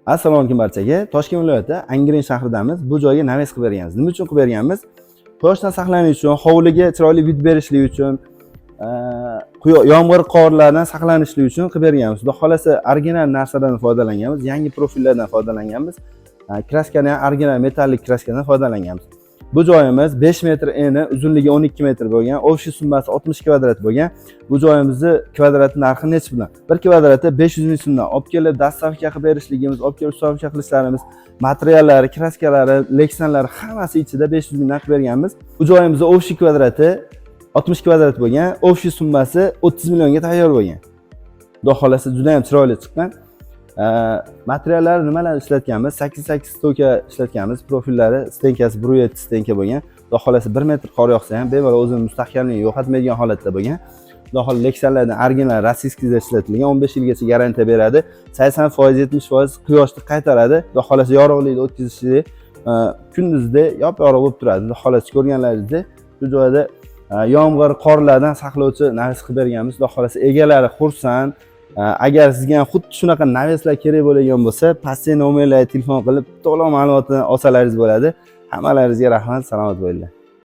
Assalomu alaykum barchaga. Toshkent viloyati Angren shahridamiz. Bu joyga naves qilib berganmiz. Nima uchun qilib berganmiz? Quyoshdan saqlanish uchun, hovliga chiroyli vid berishlik uchun, yomg'ir qorlardan saqlanishlik uchun qilib berganmiz. Xudo xolasa original narsalardan foydalanganmiz, yangi profillardan foydalanganmiz. Kraskani ham original metallik kraskadan foydalanganmiz. Bu joyimiz 5 metr eni, uzunligi 12 metr bo'lgan, ofis summasi 60 kvadrat bo'lgan. Bu joyimizni kvadrat narxi necha bilan? 1 kvadrati 500 ming so'mdan olib kelib, dastavka qilib berishligimiz, olib kelib ustavka qilishlarimiz, materiallari, kraskalari, leksanlari hammasi ichida 500 mingdan qilib berganmiz. Bu joyimizni ofis kvadrati 60 kvadrat bo'lgan, ofis summasi 30 millionga tayyor bo'lgan. Xudo xolasa juda ham chiroyli chiqqan. Materiallar nimalarni ishlatganmiz? 8 stoka ishlatganmiz. Profillari stenkasi 1.7 stenka bo'lgan. Xudo xolasa 1 metr qor yog'sa ham bemalol o'zini mustahkamligini yo'qotmaydigan holatda bo'lgan. Xudo xolasa leksanlardan original rossiyskida ishlatilgan, 15 yilgacha garantiya beradi. 80% 70% quyoshni qaytaradi. Xudo xolasa yorug'likni o'tkazishni kunduzda yop-yorug' bo'lib turadi. Xudo xolasa ko'rganlaringizdek, bu joyda yomg'ir, qorlardan saqlovchi naves qilib berganmiz. Xudo xolasa egalari xursand. Agar sizga ham xuddi shunaqa naveslar kerak bo'lgan bo'lsa, pastdagi nomerlarga telefon qilib to'liq ma'lumotni olsalaringiz bo'ladi. Hammalaringizga rahmat, salomat bo'linglar.